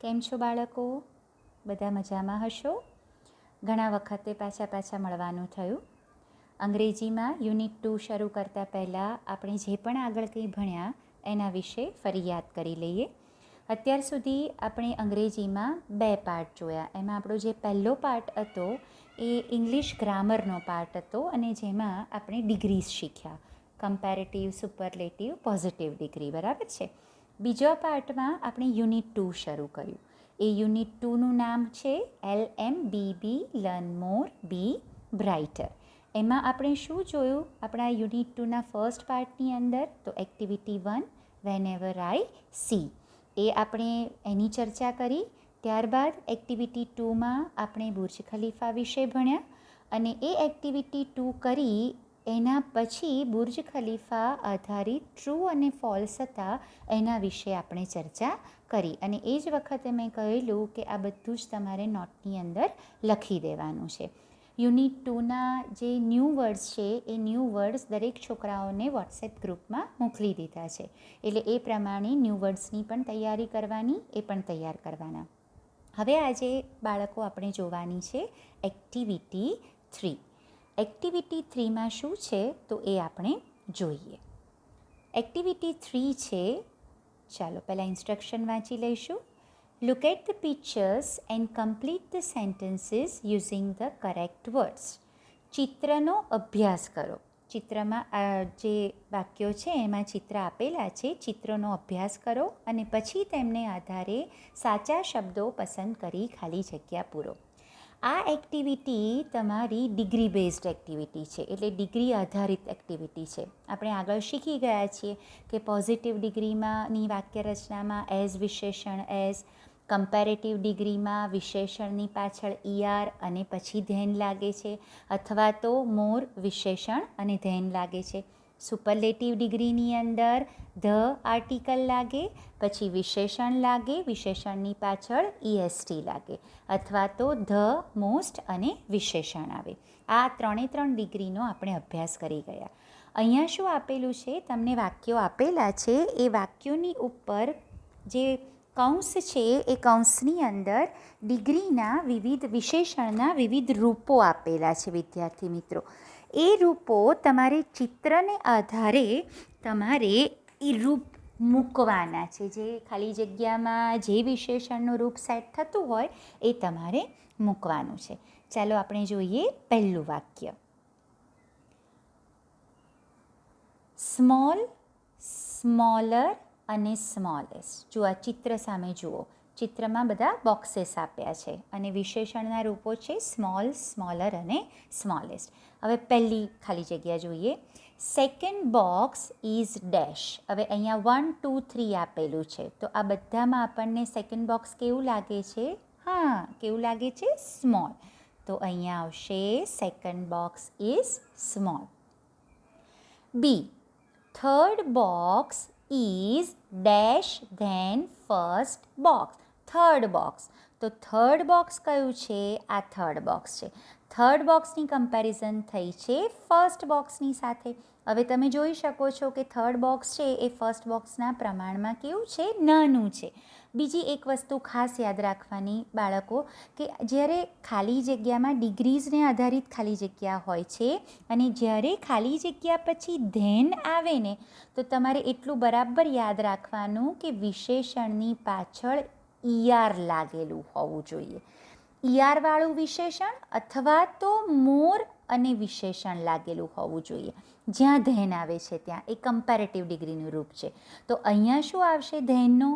કેમ છો બાળકો? બધા મજામાં હશો? ઘણા વખતે પાછા મળવાનું થયું. અંગ્રેજીમાં યુનિટ 2 શરૂ કરતાં પહેલાં આપણે જે પણ આગળ કંઈ ભણ્યા એના વિશે ફરી યાદ કરી લઈએ. અત્યાર સુધી આપણે અંગ્રેજીમાં 2 પાર્ટ જોયા. એમાં આપણો જે પહેલો પાર્ટ હતો એ ઇંગ્લિશ ગ્રામરનો પાર્ટ હતો અને જેમાં આપણે ડિગ્રીઝ શીખ્યા. કમ્પેરેટિવ, સુપરલેટિવ, પોઝિટિવ ડિગ્રી, બરાબર છે. બીજા પાર્ટમાં આપણે યુનિટ 2 શરૂ કર્યું. એ યુનિટ 2નું નામ છે LMBB, લર્ન મોર, બી બ્રાઇટર. એમાં આપણે શું જોયું આપણા યુનિટ 2ના ફર્સ્ટ પાર્ટની અંદર? તો એક્ટિવિટી 1, વેનએવર આઈ સી, એ આપણે એની ચર્ચા કરી. ત્યારબાદ એક્ટિવિટી 2માં આપણે બુર્જ ખલીફા વિશે ભણ્યા અને એ એક્ટિવિટી 2 કરી એના પછી બુર્જ ખલીફા આધારિત ટ્રુ અને ફોલ્સ હતા એના વિશે આપણે ચર્ચા કરી. અને એ જ વખતે મેં કહેલું કે આ બધું જ તમારે નોટની અંદર લખી દેવાનું છે. યુનિટ 2ના જે ન્યૂ વર્ડ્સ છે એ ન્યૂ વર્ડ્સ દરેક છોકરાઓને વોટ્સએપ ગ્રુપમાં મોકલી દીધા છે. એટલે એ પ્રમાણે ન્યૂ વર્ડ્સની પણ તૈયારી કરવાની, એ પણ તૈયાર કરવાના. હવે આજે બાળકો આપણે જોવાની છે એક્ટિવિટી 3. એક્ટિવિટી 3માં શું છે તો એ આપણે જોઈએ. એક્ટિવિટી 3 છે, ચાલો પહેલાં ઇન્સ્ટ્રક્શન વાંચી લઈશું. Look at the pictures and complete the sentences using the correct words. ચિત્રનો અભ્યાસ કરો. ચિત્રમાં જે વાક્યો છે એમાં ચિત્ર આપેલા છે, ચિત્રનો અભ્યાસ કરો અને પછી તેમને આધારે સાચા શબ્દો પસંદ કરી ખાલી જગ્યા પૂરો. આ એક્ટિવિટી તમારી ડિગ્રી બેઝડ એક્ટિવિટી છે, એટલે ડિગ્રી આધારિત એક્ટિવિટી છે. આપણે આગળ શીખી ગયા છીએ કે પોઝિટિવ ડિગ્રીમાંની વાક્યરચનામાં એઝ વિશેષણ એઝ, કમ્પેરેટિવ ડિગ્રીમાં વિશેષણની પાછળ ER અને પછી ધેન લાગે છે, અથવા તો મોર વિશેષણ અને ધેન લાગે છે. સુપરલેટિવ ડિગ્રીની અંદર ધ આર્ટિકલ લાગે, પછી વિશેષણ લાગે, વિશેષણની પાછળ EST લાગે, અથવા તો ધ, મોસ્ટ અને વિશેષણ આવે. આ 3 ડિગ્રીનો આપણે અભ્યાસ કરી ગયા. અહીંયા શું આપેલું છે? તમને વાક્યો આપેલા છે, એ વાક્યોની ઉપર જે કૌંસ છે એ કૌંસની અંદર ડિગ્રીના વિવિધ વિશેષણના વિવિધ રૂપો આપેલા છે વિદ્યાર્થી મિત્રો. એ રૂપો તમારે ચિત્રને આધારે તમારે એ રૂપ મૂકવાના છે. જે ખાલી જગ્યામાં જે વિશેષણનું રૂપ સેટ થતું હોય એ તમારે મૂકવાનું છે. ચાલો આપણે જોઈએ પહેલું વાક્ય. સ્મોલ, સ્મોલર અને સ્મોલેસ્ટ. જો આ ચિત્ર સામે જુઓ, ચિત્રમાં બધા બોક્સેસ આપ્યા છે અને વિશેષણના રૂપો છે સ્મોલ, સ્મોલર અને સ્મોલેસ્ટ. હવે પહેલી ખાલી જગ્યા જોઈએ. Second box is dash. હવે અહીંયા 1, 2, 3 આપેલું છે, તો આ બધામાં આપણને સેકન્ડ બોક્સ કેવું લાગે છે? હા, કેવું લાગે છે? સ્મોલ. તો અહીંયા આવશે second box is small. B, third box is dash than first box. Third box, તો થર્ડ બોક્સ કયું છે? આ થર્ડ બોક્સ છે. થર્ડ બોક્સની કમ્પેરિઝન થઈ છે ફર્સ્ટ બોક્સની સાથે. હવે તમે જોઈ શકો છો કે થર્ડ બોક્સ છે એ ફર્સ્ટ બોક્સના પ્રમાણમાં કેવું છે? નાનું છે. બીજી એક વસ્તુ ખાસ યાદ રાખવાની બાળકો, કે જ્યારે ખાલી જગ્યામાં ડિગ્રીઝને આધારિત ખાલી જગ્યા હોય છે અને જ્યારે ખાલી જગ્યા પછી ધેન આવે ને, તો તમારે એટલું બરાબર યાદ રાખવાનું કે વિશેષણની પાછળ ER લાગેલું હોવું જોઈએ. ER વાળું વિશેષણ અથવા તો મોર અને વિશેષણ લાગેલું હોવું જોઈએ. જ્યાં ધેન આવે છે ત્યાં એ કમ્પેરેટિવ ડિગ્રીનું રૂપ છે. તો અહીંયા શું આવશે? ધેનનું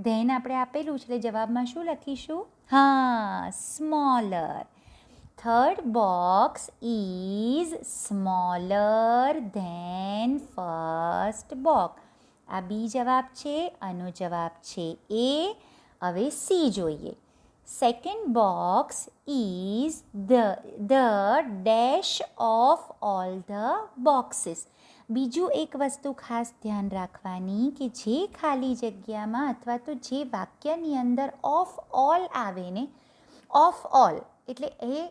ધેન આપણે આપેલું છે એટલે જવાબમાં શું લખીશું? હા, smaller. Third box is smaller than first box. આ બી જવાબ છે, આનો જવાબ છે એ. હવે સી જોઈએ. Second box is the dash of all the boxes. બીજું એક વસ્તુ ખાસ ધ્યાન રાખવાની કે જે ખાલી જગ્યામાં અથવા તો જે વાક્યની અંદર ઓફ ઓલ આવે ને, ઓફ ઓલ એટલે એ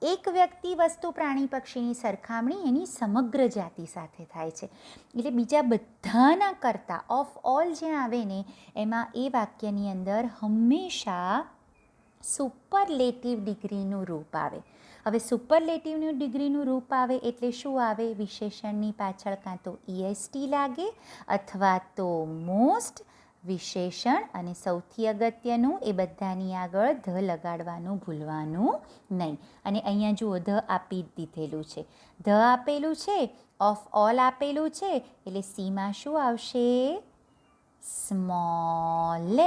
એક વ્યક્તિ, વસ્તુ, પ્રાણી, પક્ષીની સરખામણી એની સમગ્ર જાતિ સાથે થાય છે. એટલે બીજા બધાના કરતાં ઓફ ઓલ જે આવે ને એમાં એ વાક્યની અંદર હંમેશા સુપરલેટિવ ડિગ્રીનું રૂપ આવે. હવે સુપરલેટિવનું ડિગ્રીનું રૂપ આવે એટલે શું આવે? વિશેષણની પાછળ કાં તો EST લાગે અથવા તો મોસ્ટ વિશેષણ, અને સૌથી અગત્યનું એ બધાની આગળ ધ લગાડવાનું ભૂલવાનું નહીં. અને અહીંયા જુઓ ધ આપી દીધેલું છે, ધ આપેલું છે, ઓફ ઓલ આપેલું છે, એટલે સીમાં શું આવશે? Smallest.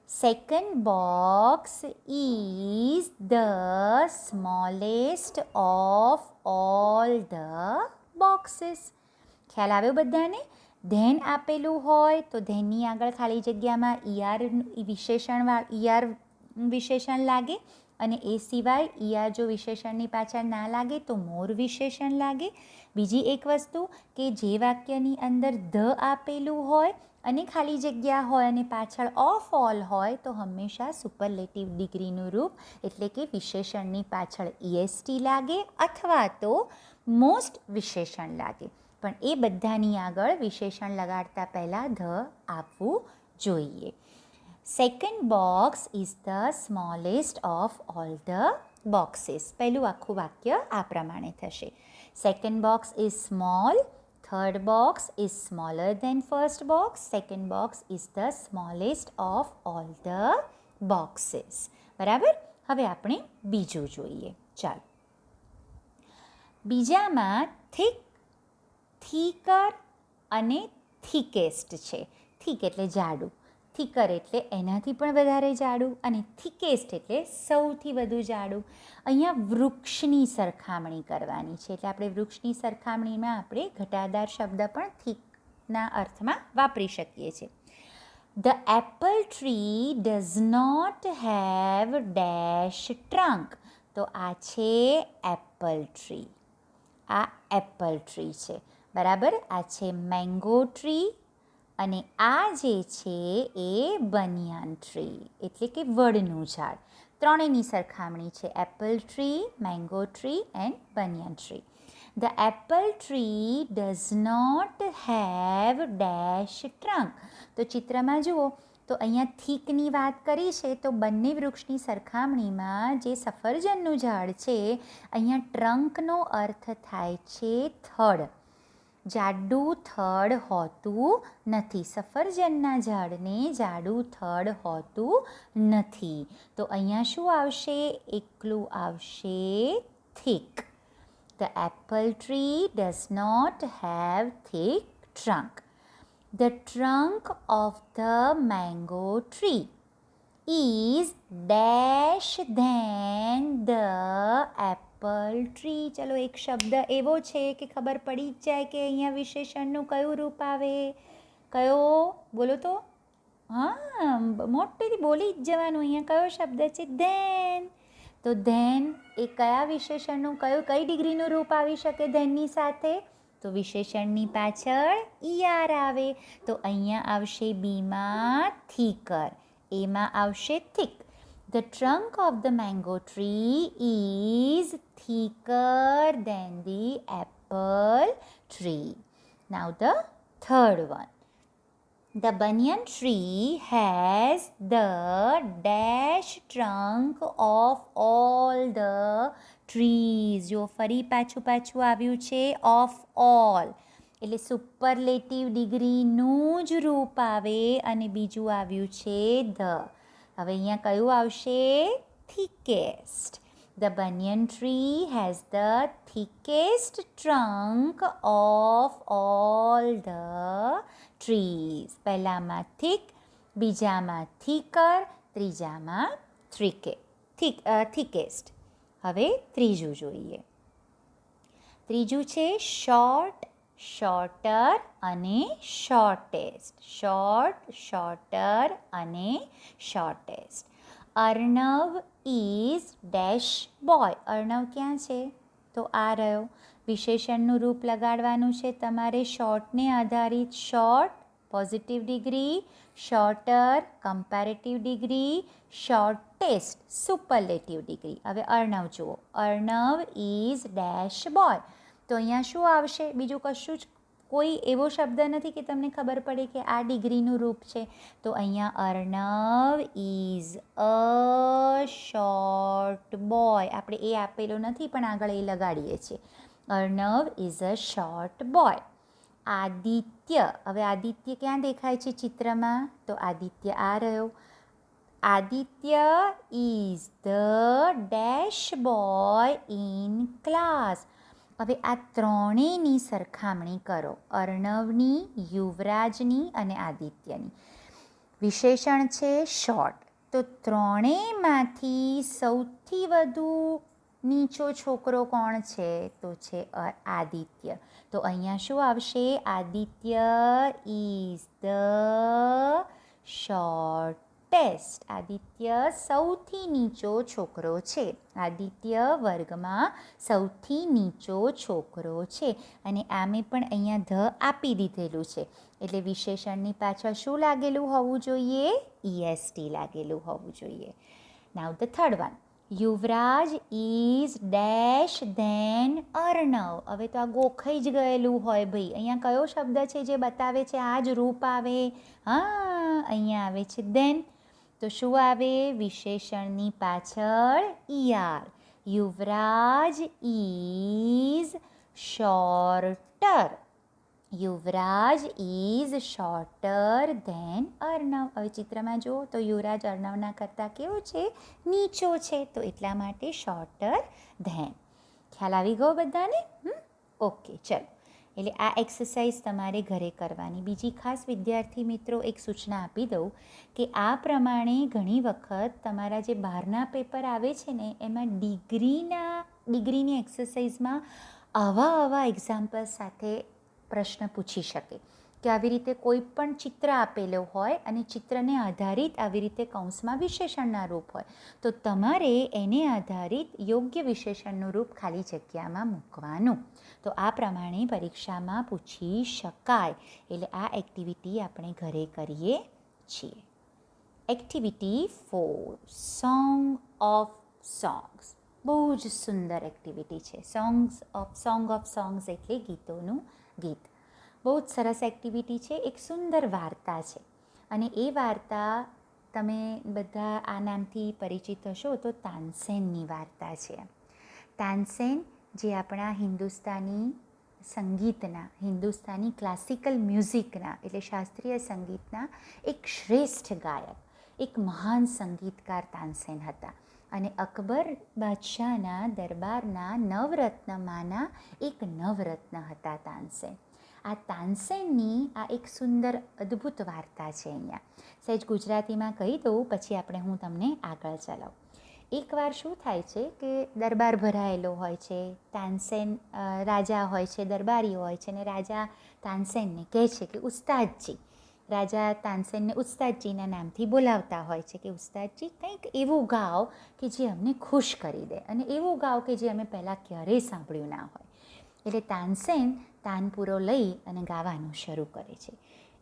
Second box is the smallest of all the boxes. ખ્યાલ આવ્યો બધાને? ધેન આપેલું હોય તો ધેનની આગળ ખાલી જગ્યામાં વિશેષણ લાગે, અને એ સિવાય જો વિશેષણની પાછળ ના લાગે તો મોર વિશેષણ લાગે. બીજી એક વસ્તુ કે જે વાક્યની અંદર ધ આપેલું હોય અને ખાલી જગ્યા હોય અને પાછળ ઓફ ઓલ હોય તો હંમેશા સુપરલેટિવ ડિગ્રીનું રૂપ એટલે કે વિશેષણની પાછળ EST લાગે અથવા તો મોસ્ટ વિશેષણ લાગે. પણ એ બધાની આગળ વિશેષણ લગાડતા પહેલાં ધ આપવું જોઈએ. Second box is the smallest of all the boxes. પહેલું આખું વાક્ય આ પ્રમાણે થશે. Second box is small. Third box is smaller than first box. Second box is the smallest of all the boxes. બરાબર? હવે આપણે બીજું જોઈએ. ચાલો. બીજામાં thick, thicker અને thickest છે. thick એટલે જાડું, thicker એટલે એનાથી પણ વધારે જાડું, અને thickest એટલે સૌથી વધુ જાડું. અહીંયા વૃક્ષની સરખામણી કરવાની છે, એટલે આપણે વૃક્ષની સરખામણીમાં આપણે ઘટાદાર શબ્દ પણ થીકના અર્થમાં વાપરી શકીએ છીએ. The apple tree does not have dash trunk. તો આ છે એપલ ટ્રી, આ એપલ ટ્રી છે. બરાબર? આ છે મેંગો ટ્રી, અને આ જે છે એ બનિયાન ટ્રી એટલે કે વડનું ઝાડ. ત્રણેયની સરખામણી છે, apple tree, mango tree and banyan tree. The apple tree does not have dash trunk. તો ચિત્રમાં જુઓ તો અહીંયા થીકની વાત કરી છે, તો બંને વૃક્ષની સરખામણીમાં જે સફરજનનું ઝાડ છે અહીંયા ટ્રંકનો અર્થ થાય છે થડ. જાડું થડ હોતું નથી, સફરજનના ઝાડને જાડું થડ હોતું નથી. તો અહીંયા શું આવશે? એકલું આવશે thick. The apple tree does not have thick trunk. The trunk of the mango tree is dash than the apple tree. ચલો એક શબ્દ એવો છે કે ખબર પડી જ જાય કે અહીંયા વિશેષણનું કયું રૂપ આવે? કયો? બોલો તો. હા, મોટેથી બોલી જ જવાનું. અહીંયા કયો શબ્દ છે? ધેન. તો ધેન એ કયા વિશેષણનું કઈ ડિગ્રીનું રૂપ આવી શકે ધેનની સાથે? તો વિશેષણની પાછળ ER આવે. તો અહીંયા આવશે બીમાં thicker, એમાં આવશે thick. The trunk of the mango tree is thicker than the apple tree. Now the third one. The banyan tree has the dash trunk of all the trees. જો ફરી પાછું આવ્યું છે of all, એટલે superlative ડિગ્રીનું જ રૂપ આવે, અને બીજું આવ્યું છે ધ. હવે અહીંયા કયું આવશે? thickest. The banyan tree has the thickest trunk of all the trees. પહેલામાં thick, બીજામાં thicker, ત્રીજામાં thickest. હવે ત્રીજું જોઈએ. ત્રીજું છે short, shorter અને shortest. short, shorter અને shortest. Arnab is dash boy. Arnab ક્યાં છે? તો આ રહ્યો. વિશેષણનું રૂપ લગાડવાનું છે તમારે શોર્ટને આધારિત. Short positive degree, sorter, comparative degree, shortest, superlative degree. હવે અર્ણવ જુઓ. Arnab is dash boy. તો અહીંયા શું આવશે? બીજું કશું જ કોઈ એવો શબ્દ નથી કે તમને ખબર પડે કે આ ડિગ્રીનું રૂપ છે. તો અહીંયા Arnav is a short boy. આપણે એ આપેલો નથી પણ આગળ એ લગાડીએ છીએ. Arnav is a short boy. Aditya. હવે આદિત્ય ક્યાં દેખાય છે ચિત્રમાં? તો આદિત્ય આ રહ્યો. Aditya is the dash boy in class. હવે આ ત્રણેયની સરખામણી કરો. અર્ણવની, યુવરાજની અને આદિત્યની. વિશેષણ છે શોર્ટ. તો ત્રણેયમાંથી સૌથી વધુ નીચો છોકરો કોણ છે? તો છે આદિત્ય. તો અહીંયા શું આવશે? Aditya is the shortest. Aditya સૌથી નીચો છોકરો છે. આદિત્ય વર્ગમાં સૌથી નીચો છોકરો છે. અને આમે પણ અહીંયા ધ આપી દીધેલું છે. એટલે વિશેષણની પાછળ શું લાગેલું હોવું જોઈએ? EST લાગેલું હોવું જોઈએ. Now the third one. Yuvraj is dash than Arnav. હવે તો આ ગોખાઈ જ ગયેલું હોય ભાઈ. અહીંયા કયો શબ્દ છે જે બતાવે છે આ જ રૂપ આવે? હા, અહીંયા આવે છે ધેન. તો શું આવે? વિશેષણની પાછળ ER. Yuvraj is shorter. Yuvraj is shorter than Arnav. હવે ચિત્રમાં જુઓ તો યુવરાજ અર્ણવના કરતાં કેવો છે? નીચો છે. તો એટલા માટે શોર્ટર ધેન. ખ્યાલ આવી ગયો બધાને? ઓકે, ચલો. એટલે આ એક્સરસાઇઝ તમારે ઘરે કરવાની. બીજી ખાસ વિદ્યાર્થી મિત્રો એક સૂચના આપી દઉં કે આ પ્રમાણે ઘણી વખત તમારા જે બહારના પેપર આવે છે ને એમાં ડિગ્રીની એક્સરસાઇઝમાં આવા એક્ઝામ્પલ સાથે પ્રશ્ન પૂછી શકે કે આવી રીતે કોઈ પણ ચિત્ર આપેલો હોય અને ચિત્રને આધારિત આવી રીતે કૌંસમાં વિશેષણના રૂપ હોય તો તમારે એને આધારિત યોગ્ય વિશેષણનું રૂપ ખાલી જગ્યામાં મૂકવાનું. તો આ પ્રમાણે પરીક્ષામાં પૂછી શકાય. એટલે આ એક્ટિવિટી આપણે ઘરે કરીએ છીએ. Activity 4, song of songs. બહુ જ સુંદર એક્ટિવિટી છે. સોંગ ઓફ સોંગ્સ એટલે ગીતોનું ગીત. બહુ જ સરસ એક્ટિવિટી છે. એક સુંદર વાર્તા છે અને એ વાર્તા તમે બધા આ નામથી પરિચિત હશો તો તાનસેનની વાર્તા છે. તાનસેન જે આપણા હિન્દુસ્તાની સંગીતના, હિન્દુસ્તાની ક્લાસિકલ મ્યુઝિકના એટલે શાસ્ત્રીય સંગીતના એક શ્રેષ્ઠ ગાયક, એક મહાન સંગીતકાર તાનસેન હતા. અને અકબર બાદશાહના દરબારના નવરત્નમાંના એક નવરત્ન હતા તાનસેન. આ તાનસેનની આ એક સુંદર અદ્ભુત વાર્તા છે. અહીંયા સહેજ ગુજરાતીમાં કહી દઉં પછી હું તમને આગળ ચલાવું. એકવાર શું થાય છે કે દરબાર ભરાયેલો હોય છે. તાનસેન રાજા હોય છે, દરબારી હોય છે, અને રાજા તાનસેનને કહે છે કે ઉસ્તાદજી. રાજા તાનસેનને ઉસ્તાદજીના નામથી બોલાવતા હોય છે કે ઉસ્તાદજી કંઈક એવું ગાઓ કે જે અમને ખુશ કરી દે અને એવું ગાઓ કે જે અમે પહેલાં ક્યારેય સાંભળ્યું ના હોય. એટલે તાનસેન તાનપુરો લઈ અને ગાવાનું શરૂ કરે છે.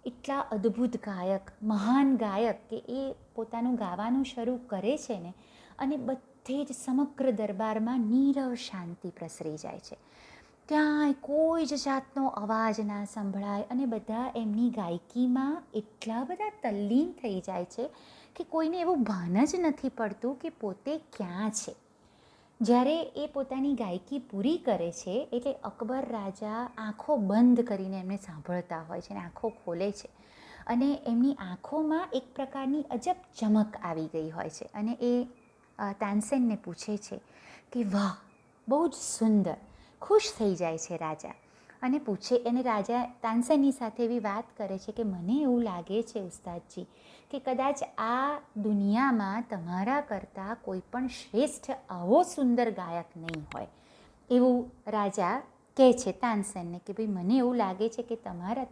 એટલા અદ્ભુત ગાયક, મહાન ગાયક કે એ પોતાનું ગાવાનું શરૂ કરે છે ને અને બધે જ સમગ્ર દરબારમાં નીરવ શાંતિ પ્રસરી જાય છે. ક્યાંય કોઈ જ જાતનો અવાજ ના સંભળાય અને બધા એમની ગાયકીમાં એટલા બધા તલ્લીન થઈ જાય છે કે કોઈને એવું ભાન જ નથી પડતું કે પોતે ક્યાં છે. જ્યારે એ પોતાની ગાયકી પૂરી કરે છે એટલે અકબર રાજા આંખો બંધ કરીને એમને સાંભળતા હોય છે અને આંખો ખોલે છે અને એમની આંખોમાં એક પ્રકારની અજબ ચમક આવી ગઈ હોય છે અને એ તાનસેનને પૂછે છે કે વાહ, બહુ જ સુંદર. ખુશ થઈ જાય છે રાજા અને પૂછે એને રાજા તાનસેનની સાથે એવી વાત કરે છે કે મને એવું લાગે છે ઉસ્તાદજી કે કદાચ આ દુનિયામાં તમારા કરતાં કોઈ પણ શ્રેષ્ઠ આવો સુંદર ગાયક નહીં હોય. એવું રાજા કહે છે તાનસેનને કે ભાઈ મને એવું લાગે છે કે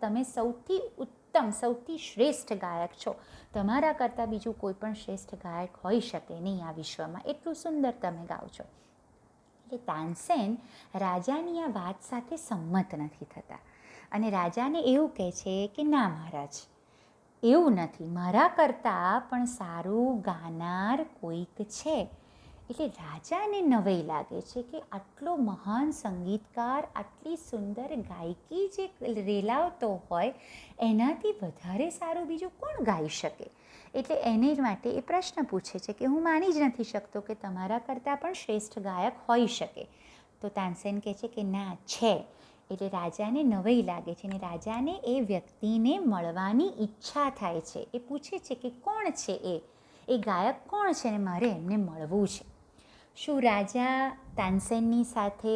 તમે સૌથી ઉત્તમ, સૌથી શ્રેષ્ઠ ગાયક છો. તમારા કરતાં બીજું કોઈ પણ શ્રેષ્ઠ ગાયક હોઈ શકે નહીં આ વિશ્વમાં. એટલું સુંદર તમે ગાઓ છો. એટલે તાનસેન રાજાની આ વાત સાથે સંમત નથી થતા અને રાજાને એવું કહે છે કે ના મહારાજ, એવું નથી, મારા કરતાં પણ સારું ગાનાર કોઈક છે. એટલે રાજાને નવાઈ લાગે છે કે આટલો મહાન સંગીતકાર આટલી સુંદર ગાયકી જે રેલાવતો હોય એનાથી વધારે સારું બીજું કોણ ગાઈ શકે. એટલે એને જ માટે એ પ્રશ્ન પૂછે છે કે હું માની જ નથી શકતો કે તમારા કરતાં પણ શ્રેષ્ઠ ગાયક હોઈ શકે. તો તાનસેન કહે છે કે ના છે. એટલે રાજાને નવાઈ લાગે છે અને રાજાને એ વ્યક્તિને મળવાની ઈચ્છા થાય છે. એ પૂછે છે કે કોણ છે એ ગાયક કોણ છે ને મારે એમને મળવું છે. શું રાજા તાનસેનની સાથે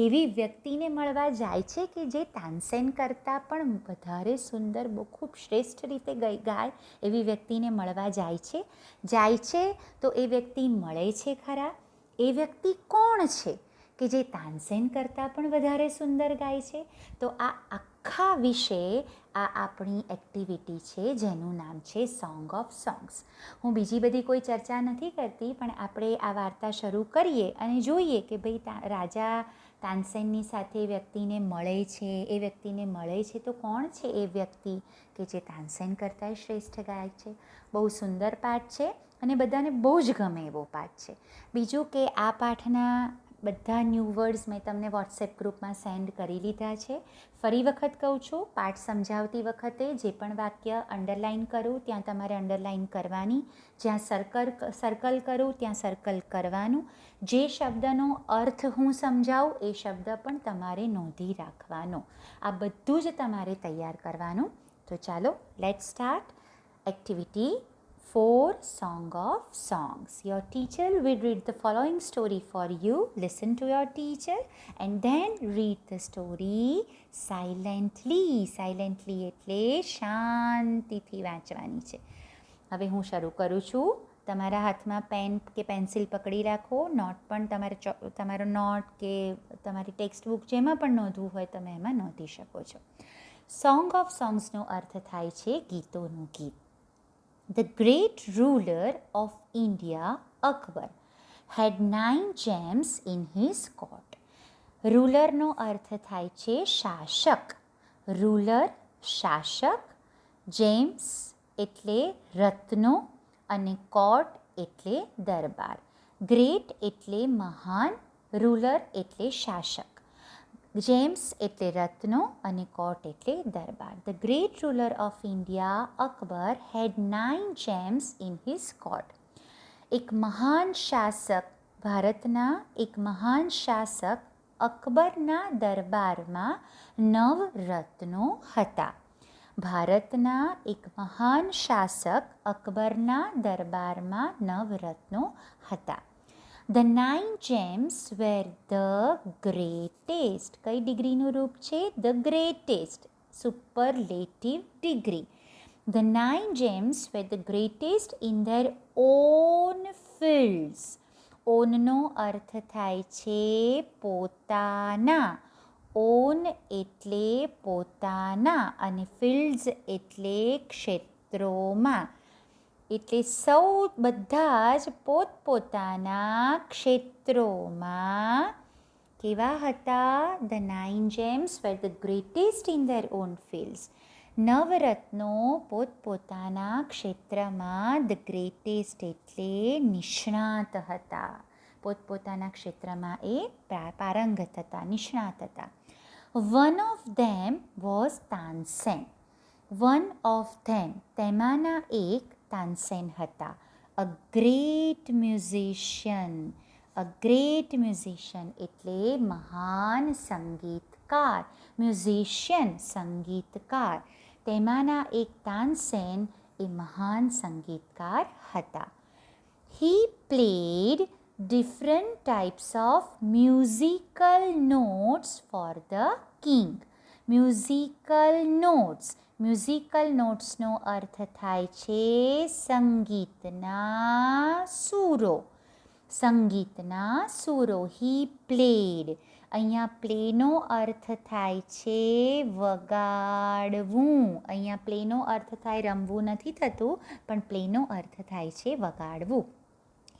એવી વ્યક્તિને મળવા જાય છે કે જે તાનસેન કરતાં પણ વધારે સુંદર, બહુ ખૂબ શ્રેષ્ઠ રીતે ગાય એવી વ્યક્તિને મળવા જાય છે તો એ વ્યક્તિ મળે છે ખરા? એ વ્યક્તિ કોણ છે કે જે તાનસેન કરતાં પણ વધારે સુંદર ગાય છે? તો આ આખા વિશે આ આપણી એક્ટિવિટી છે જેનું નામ છે સોંગ ઓફ સોંગ્સ. હું બીજી બધી કોઈ ચર્ચા નથી કરતી, પણ આપણે આ વાર્તા શરૂ કરીએ અને જોઈએ કે ભાઈ રાજા તાનસેનની સાથે એ વ્યક્તિને મળે છે. એ વ્યક્તિને મળે છે તો કોણ છે એ વ્યક્તિ કે જે તાનસેન કરતાંય શ્રેષ્ઠ ગાયક છે. બહુ સુંદર પાઠ છે અને બધાને બહુ જ ગમે એવો પાઠ છે. બીજું કે આ પાઠના બધા ન્યૂ વર્ડ્સ મેં તમને વોટ્સએપ ગ્રુપમાં સેન્ડ કરી લીધા છે. ફરી વખત કહું છું, પાઠ સમજાવતી વખતે જે પણ વાક્ય અંડરલાઇન કરું ત્યાં તમારે અંડરલાઇન કરવાની, જ્યાં સર્કલ કરું ત્યાં સર્કલ કરવાનું, જે શબ્દનો અર્થ હું સમજાવું એ શબ્દ પણ તમારે નોંધી રાખવાનો. આ બધું જ તમારે તૈયાર કરવાનું. તો ચાલો let's start activity 4 Song of Songs. Your teacher will read the following story for you. Listen to your teacher and then read the story silently. Silently એટલે શાંતિથી વાંચવાની છે. હવે હું શરૂ કરું છું. તમારા હાથમાં પેન કે પેન્સિલ પકડી રાખો. નોટ પણ તમારો નોટ કે તમારી ટેક્સ્ટ બુક જેમાં પણ નોંધવું હોય તમે એમાં નોંધી શકો છો. સોંગ ઓફ સોંગ્સનો અર્થ થાય છે ગીતોનું ગીત. The great ruler of India, Akbar, had 9 gems in his court. રૂલરનો અર્થ થાય છે શાસક. રૂલર શાસક, જેમ્સ એટલે રત્નો અને કોર્ટ એટલે દરબાર. ગ્રેટ એટલે મહાન, રૂલર એટલે શાસક, જેમ્સ એટલે રત્નો અને કોર્ટ એટલે દરબાર. The great ruler of India, Akbar, had 9 gems in his court. એક મહાન શાસક, ભારતના એક મહાન શાસક અકબરના દરબારમાં 9 રત્નો હતા. ભારતના એક મહાન શાસક અકબરના દરબારમાં 9 રત્નો હતા. The 9 gems were the greatest. કઈ ડિગ્રીનું રૂપ છે? The greatest. Superlative degree. The 9 gems were the greatest in their own fields. ઓનનો અર્થ થાય છે પોતાના. ઓન એટલે પોતાના અને ફિલ્ડ્સ એટલે ક્ષેત્રોમાં. એટલે બધા જ પોતપોતાના ક્ષેત્રોમાં કેવા હતા? The 9 gems were the greatest in their own fields. નવરત્નો પોતપોતાના ક્ષેત્રમાં the greatest એટલે નિષ્ણાત હતા. પોતપોતાના ક્ષેત્રમાં એ પારંગત હતા, નિષ્ણાત હતા. One of them was Tansen. One of them, તેમાંના એક તાનસેન હતા. A great musician. A great musician એટલે મહાન સંગીતકાર. મ્યુઝિશિયન સંગીતકાર. તેમાંના એક તાનસેન એ મહાન સંગીતકાર હતા. He played different types of musical notes for the king. Musical notes. Musical નોટ્સનો અર્થ થાય છે સંગીતના સૂરો. સંગીતના સૂરો. He played. અહીંયા પ્લેનો અર્થ થાય છે વગાડવું. અહીંયા પ્લેનો અર્થ થાય રમવું નથી થતું, પણ પ્લેનો અર્થ થાય છે વગાડવું.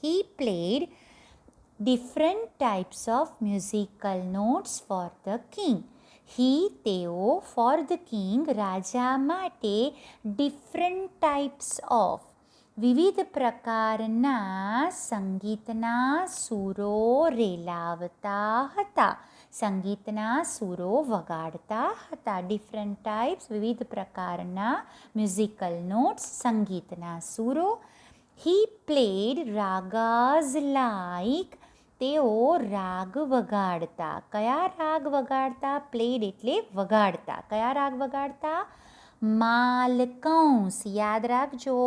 He played different types of musical notes for the king. તેઓ ફોર ધ કિંગ રાજા માટે ડિફરન્ટ ટાઈપ્સ ઓફ વિવિધ પ્રકારના સંગીતના સૂરો રેલાવતા હતા. સંગીતના સૂરો વગાડતા હતા. ડિફરન્ટ ટાઈપ્સ વિવિધ પ્રકારના મ્યુઝિકલ નોટ્સ સંગીતના સૂરો. હી પ્લેડ રાગાઝ લાઈક તેઓ રાગ વગાડતા. કયા રાગ વગાડતા? પ્લેડ એટલે વગાડતા. કયા રાગ વગાડતા? માલકંસ. યાદ રાખજો,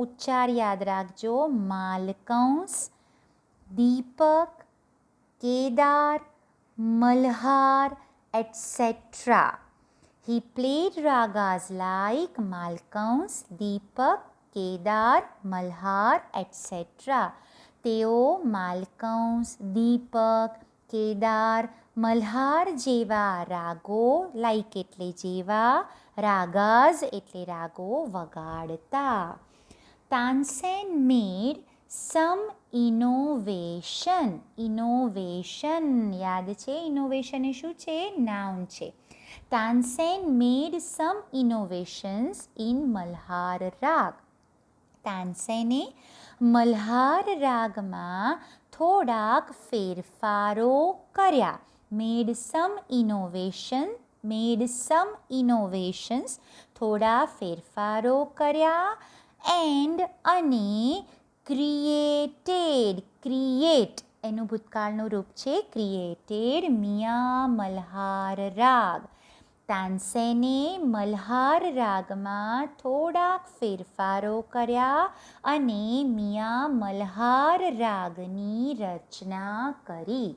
ઉચ્ચાર યાદ રાખજો. Malkauns, Deepak, Kedar, Malhar, etcetera. He played ragas like Malkauns, Deepak, Kedar, Malhar, etc. તેઓ માલકંસ, દીપક, કેદાર, મલ્હાર જેવા રાગો, લાઈક એટલે જેવા, રાગાઝ એટલે રાગો વગાડતા. તાનસેન મેડ સમ ઇનોવેશન. ઇનોવેશન યાદ છે? ઇનોવેશન એ શું છે? નાઉન છે. તાનસેન મેડ સમ ઇનોવેશન્સ ઇન મલ્હાર રાગ. તાનસેને મલ્હાર રાગમાં થોડાક ફેરફારો કર્યા. મેડ સમ ઇનોવેશન્સ થોડા ફેરફારો કર્યા. એન્ડ અને ક્રિએટ એનું ભૂતકાળનું રૂપ છે ક્રિએટેડ મિયા મલ્હાર રાગ. તાનસેને મલ્હાર રાગમાં થોડાક ફેરફારો કર્યા અને મિયા મલ્હાર રાગની રચના કરી.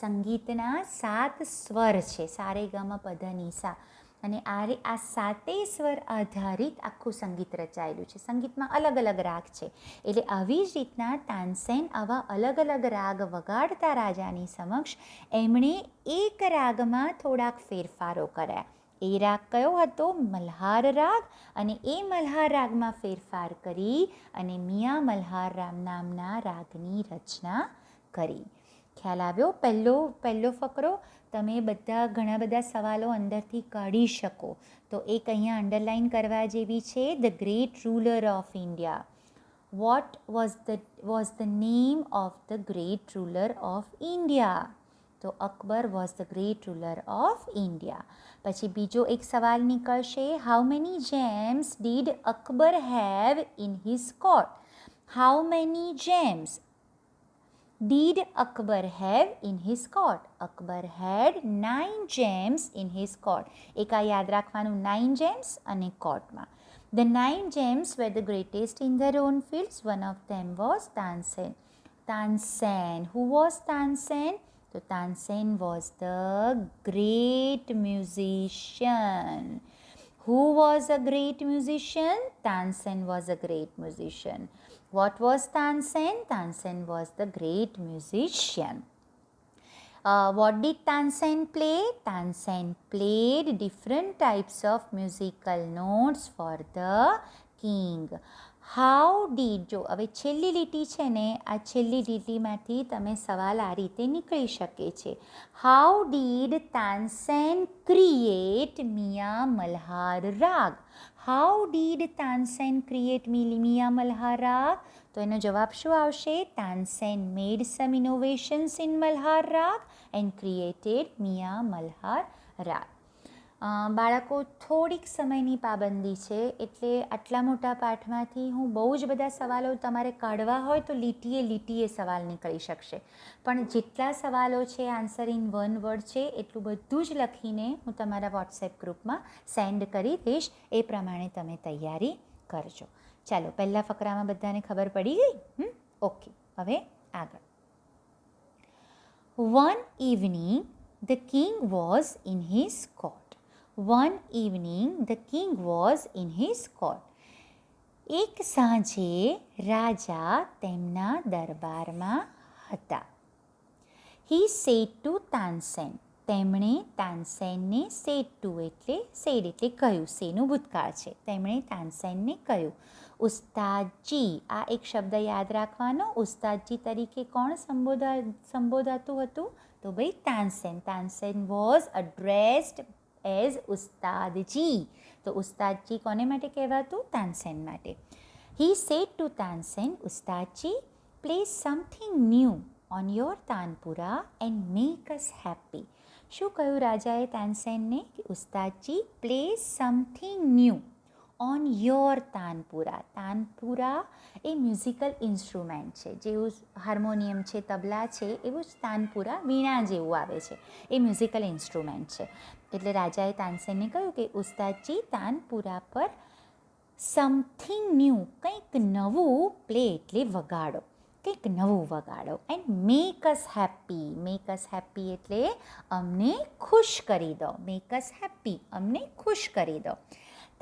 સંગીતના 7 સ્વર છે, સારે ગમ પધ ની સા, અને આ 7 સ્વર આધારિત આખું સંગીત રચાયેલું છે. સંગીતમાં અલગ અલગ રાગ છે, એટલે આવી જ રીતના તાનસેન આવા અલગ અલગ રાગ વગાડતા રાજાની સમક્ષ એમણે એક રાગમાં થોડાક ફેરફારો કર્યા. એ રાગ કયો હતો? મલ્હાર રાગ. અને એ મલ્હાર રાગમાં ફેરફાર કરી અને મિયા મલ્હાર રામ નામના રાગની રચના કરી. ખ્યાલ આવ્યો? પહેલો ફકરો તમે ઘણા બધા સવાલો અંદરથી કાઢી શકો તો એક અહીંયા અંડરલાઇન કરવા જેવી છે. The great ruler of India. What was the name of the great ruler of India? તો Akbar was the great ruler of India. પછી બીજો એક સવાલ નીકળશે. How many gems did Akbar have in his court? How many gems did Akbar have in his court? Akbar had 9 gems in his court. એક આ યાદ રાખવાનું, 9 gems અને કોર્ટમાં. The 9 gems were the greatest in their own fields. One of them was Tansen. Who was Tansen? So Tansen was the great musician. Who was a great musician? Tansen was a great musician. What was Tansen? Tansen was the great musician. What did Tansen play? Tansen played different types of musical notes for the king. How did, જો હવે છેલ્લી લીટી છે ને, આ છેલ્લી લીટીમાંથી તમે સવાલ આ રીતે નીકળી શકે છે. How did Tansen create મિયા મલ્હાર રાગ? How did Tansen create મિયા મલ્હાર રાગ? તો એનો જવાબ શું આવશે? Tansen made some innovations in Malhar રાગ and created મિયા મલ્હાર રાગ. બાળકો, થોડીક સમયની પાબંદી છે, એટલે આટલા મોટા પાઠમાંથી હું બહુ જ બધા સવાલો તમારે કાઢવા હોય તો લીટીએ સવાલ નીકળી શકશે, પણ જેટલા સવાલો છે આન્સર ઇન 1 વર્ડ છે એટલું બધું જ લખીને હું તમારા વોટ્સએપ ગ્રુપમાં સેન્ડ કરી દઈશ. એ પ્રમાણે તમે તૈયારી કરજો. ચાલો, પહેલા ફકરામાં બધાને ખબર પડી ગઈ? ઓકે, હવે આગળ. One evening the king was in his court. One evening the king was in his court. એક સાંજે રાજા તેમના દરબારમાં હતા. He said to Tansen. તેમણે તાનસેનને said to એટલે કહ્યું. સેનું ભૂતકાળ છે. તેમણે તાનસેનને કહ્યું, ઉસ્તાદજી. આ એક શબ્દ યાદ રાખવાનો. ઉસ્તાદજી તરીકે કોણ સંબોધાતું હતું? તો ભાઈ Tansen. Tansen was addressed as Ustadji. તો ઉસ્તાદજી કોને માટે કહેવાતું? તાનસેન માટે. He said to Tansen, Ustadji play something new on your tanpura and make us happy. શું કહ્યું રાજાએ તાનસેનને? કે Ustadji play something new on your tanpura. Tanpura એ મ્યુઝિકલ ઇન્સ્ટ્રુમેન્ટ છે, જેવું હાર્મોનિયમ છે, તબલા છે, એવું જ તાનપુરા વીણા જેવું આવે છે, એ મ્યુઝિકલ ઇન્સ્ટ્રુમેન્ટ છે. એટલે રાજાએ તાનસેનને કહ્યું કે ઉસ્તાદજી તાનપુરા પર સમથિંગ ન્યૂ, કંઈક નવું પ્લે એટલે વગાડો, કંઈક નવું વગાડો. And make us happy. Make us happy એટલે અમને ખુશ કરી દો. મેક અસ હેપી, અમને ખુશ કરી દો.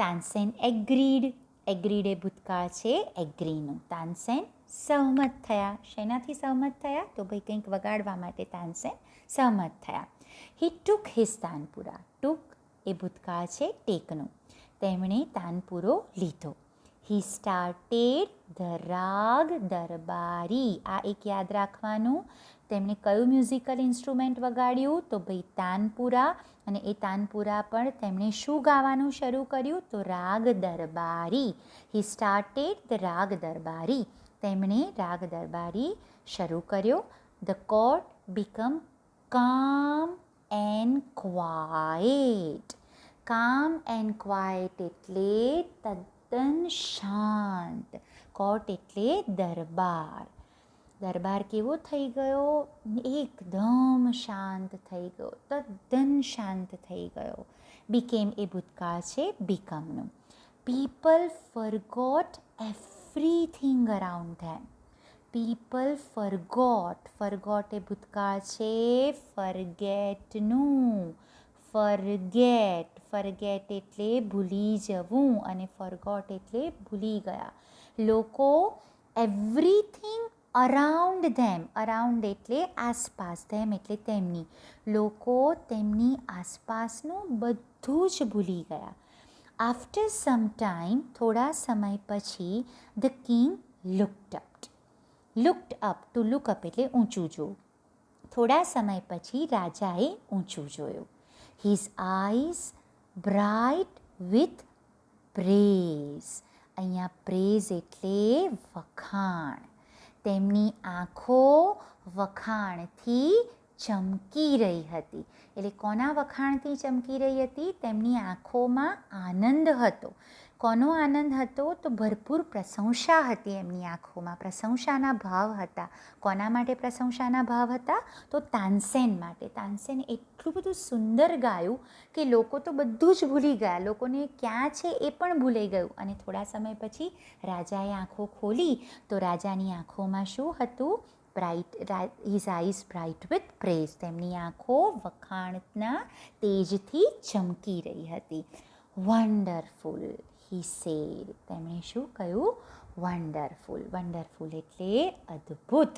તાનસેન એગ્રીડ. એગ્રીડ એ ભૂતકાળ છે એગ્રીનું. તાનસેન સહમત થયા. શેનાથી સહમત થયા? તો ભાઈ કંઈક વગાડવા માટે તાનસેન સહમત થયા. હી ટુક હિઝ તાનપુરા. ટુક એ ભૂતકાળ છે ટેકનું. તેમણે તાનપુરો લીધો. હી સ્ટાર્ટેડ ધ રાગ દરબારી. આ એક યાદ રાખવાનું. તેમણે કયું મ્યુઝિકલ ઇન્સ્ટ્રુમેન્ટ વગાડ્યું? તો ભાઈ તાનપુરા. અને એ તાનપુરા પર તેમણે શું ગાવાનું શરૂ કર્યું? તો રાગ દરબારી. હી સ્ટાર્ટેડ ધ રાગ દરબારી. તેમણે રાગ દરબારી શરૂ કર્યો. ધ કોર્ટ બીકમ કામ એન્ડ ક્વાઇટ. કામ એન્ડ ક્વાઇટ એટલે તદ્દન શાંત. કોર્ટ એટલે દરબાર. દરબાર કેવો થઈ ગયો? એકદમ શાંત થઈ ગયો, તદ્દન શાંત થઈ ગયો. બીકેમ એ ભૂતકાળ છે બીકમનું. People forgot everything around them. People forgot. Forgot એ ભૂતકાળ છે ફરગેટનું. ફરગેટ. ફરગેટ એટલે ભૂલી જવું અને ફરગોટ એટલે ભૂલી ગયા. લોકો એવરીથિંગ અરાઉન્ડ ધેમ. અરાઉન્ડ એટલે આસપાસ, ધેમ એટલે તેમની. લોકો તેમની આસપાસનું બધું જ ભૂલી ગયા. આફ્ટર સમ ટાઈમ, થોડા સમય પછી, the king looked up. Looked up, to look up એટલે ઊંચું જોવું. થોડા સમય પછી રાજાએ ઊંચું જોયું. His eyes bright with praise. અહીંયા પ્રેઝ એટલે વખાણ. તેમની આંખો વખાણથી ચમકી રહી હતી. એટલે કોના વખાણથી ચમકી રહી હતી? તેમની આંખોમાં આનંદ હતો. કોનો આનંદ હતો? તો ભરપૂર પ્રશંસા હતી એમની આંખોમાં. પ્રશંસાના ભાવ હતા. કોના માટે પ્રશંસાના ભાવ હતા? તો તાનસેન માટે. તાનસેન એટલું બધું સુંદર ગાયું કે લોકો તો બધું જ ભૂલી ગયા. લોકોને ક્યાં છે એ પણ ભૂલાઈ ગયું. અને થોડા સમય પછી રાજાએ આંખો ખોલી તો રાજાની આંખોમાં શું હતું? Bright. His eyes bright with praise. તેમની આંખો વખાણના તેજથી ચમકી રહી હતી. Wonderful, he said. તેમણે શું કહ્યું? વન્ડરફુલ. વન્ડરફુલ એટલે અદ્ભુત.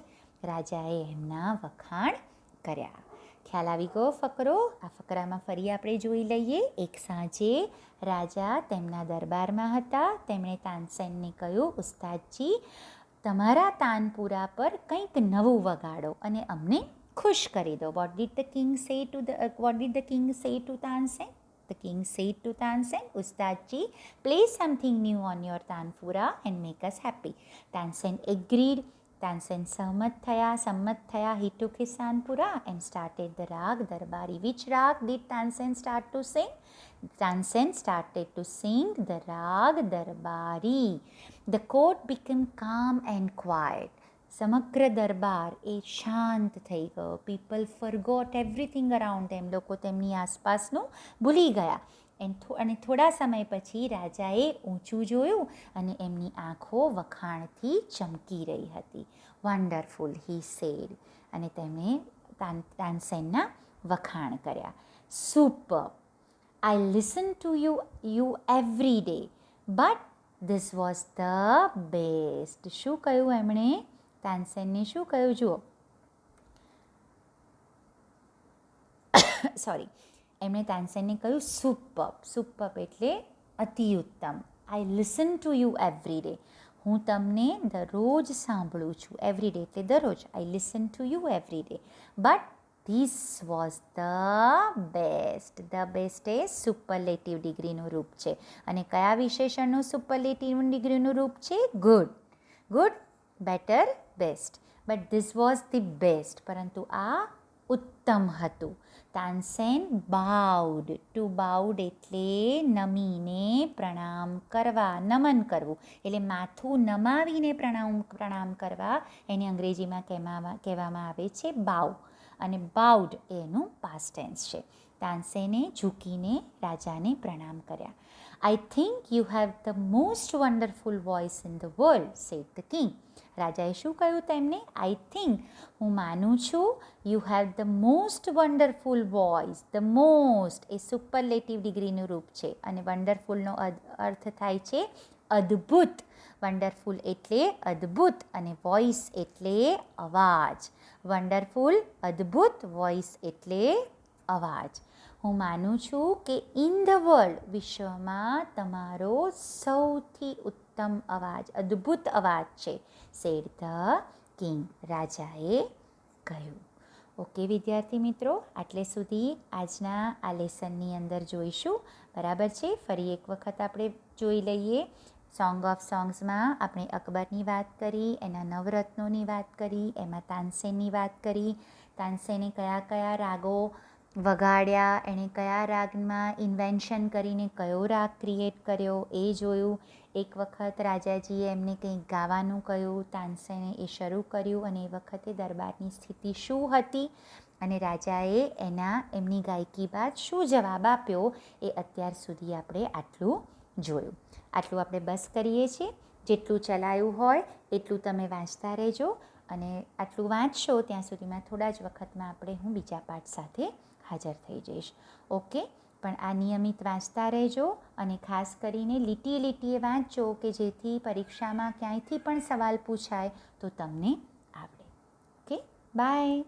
રાજાએ એમના વખાણ કર્યા. ખ્યાલ આવી ગયો ફકરો? આ ફકરામાં ફરી આપણે જોઈ લઈએ. એક સાંજે રાજા તેમના દરબારમાં હતા. તેમણે તાનસેનને કહ્યું, ઉસ્તાદજી તમારા તાનપુરા પર કંઈક નવું વગાડો અને અમને ખુશ કરી દો. What did the king say to Tansen? The king said to Tansen, Ustadji, play something new on your tanpura and make us happy. Tansen agreed. Tansen સંમત થયા. He took his tanpura and started the rag darbari. Which rag did Tansen start to sing? Tansen started to sing the rag darbari. The court became calm and quiet. સમગ્ર દરબાર એ શાંત થઈ ગયો. People forgot everything around ધેમ. લોકો તેમની આસપાસનું ભૂલી ગયા. અને થોડા સમય પછી રાજાએ ઊંચું જોયું અને એમની આંખો વખાણથી ચમકી રહી હતી. Wonderful, he said. અને તેમણે તાનસેનના વખાણ કર્યા. Super, I listen to you every day but this was the best. શું કહ્યું એમણે? તાનસેનને શું કહ્યું? જુઓ, સોરી, એમણે તાનસેનને કહ્યું સુપર. સુપર એટલે અતિ ઉત્તમ. I listen to you every day. હું તમને દરરોજ સાંભળું છું. એવરી ડે એટલે દરરોજ. I listen to you every day but this was the best. The best એ સુપરલેટિવ ડિગ્રીનું રૂપ છે. અને કયા વિશેષણનું સુપરલેટિવ ડિગ્રીનું રૂપ છે? Good. Good, better, best. But this was the best. પરંતુ આ ઉત્તમ હતું. તાનસેન બાઉડ. ટુ બાઉડ એટલે નમીને પ્રણામ કરવા, નમન કરવું. એટલે માથું નમાવીને પ્રણામ કરવા એને અંગ્રેજીમાં કહેવામાં આવે છે બાઉ. અને બાઉડ એનું પાસ્ટ ટેન્સ છે. તાનસેને ઝૂકીને રાજાને પ્રણામ કર્યા. I think you have the most wonderful voice in the world, said the king. રાજાએ શું કહ્યું તેમને? આઈ થિંક, હું માનું છું, you have the most wonderful voice. The most એ સુપરલેટિવ ડિગ્રીનું રૂપ છે અને વન્ડરફુલનો અર્થ થાય છે અદ્ભુત. વન્ડરફુલ એટલે અદ્ભુત અને વોઇસ એટલે અવાજ. વન્ડરફુલ, અદ્ભુત, વોઇસ એટલે અવાજ. હું માનું છું કે ઇન ધ વર્લ્ડ, વિશ્વમાં તમારો સૌથી ઉત્તમ અવાજ, અદ્ભુત અવાજ છે, સેડ ધ કિંગ, રાજાએ કહ્યું. ઓકે વિદ્યાર્થી મિત્રો, આટલે સુધી આજના આ લેસનની અંદર જોઈશું. બરાબર છે? ફરી એક વખત આપણે જોઈ લઈએ. સોંગ ઓફ સોંગ્સમાં આપણે અકબરની વાત કરી, એના નવરત્નોની વાત કરી, એમાં તાનસેનની વાત કરી. તાનસેને કયા કયા રાગો વગાડ્યા, એણે કયા રાગમાં ઇન્વેન્શન કરીને કયો રાગ ક્રિએટ કર્યો એ જોયું. એક વખત રાજાજીએ એમને કંઈક ગાવાનું કહ્યું, તાનસેને એ શરૂ કર્યું અને એ વખતે દરબારની સ્થિતિ શું હતી અને રાજાએ એમની ગાયકી બાદ શું જવાબ આપ્યો, એ અત્યાર સુધી આપણે આટલું જોયું. આટલું આપણે બસ કરીએ છીએ. જેટલું ચલાયું હોય એટલું તમે વાંચતા રહેજો અને આટલું વાંચશો ત્યાં સુધીમાં થોડા જ વખતમાં હું બીજા પાઠ સાથે હાજર થઈ જઈશ. ઓકે, પણ આ નિયમિત વાંચતા રહેજો અને ખાસ કરીને લીટીએ વાંચજો કે જેથી પરીક્ષામાં ક્યાંયથી પણ સવાલ પૂછાય તો તમને આવડે. Okay, by.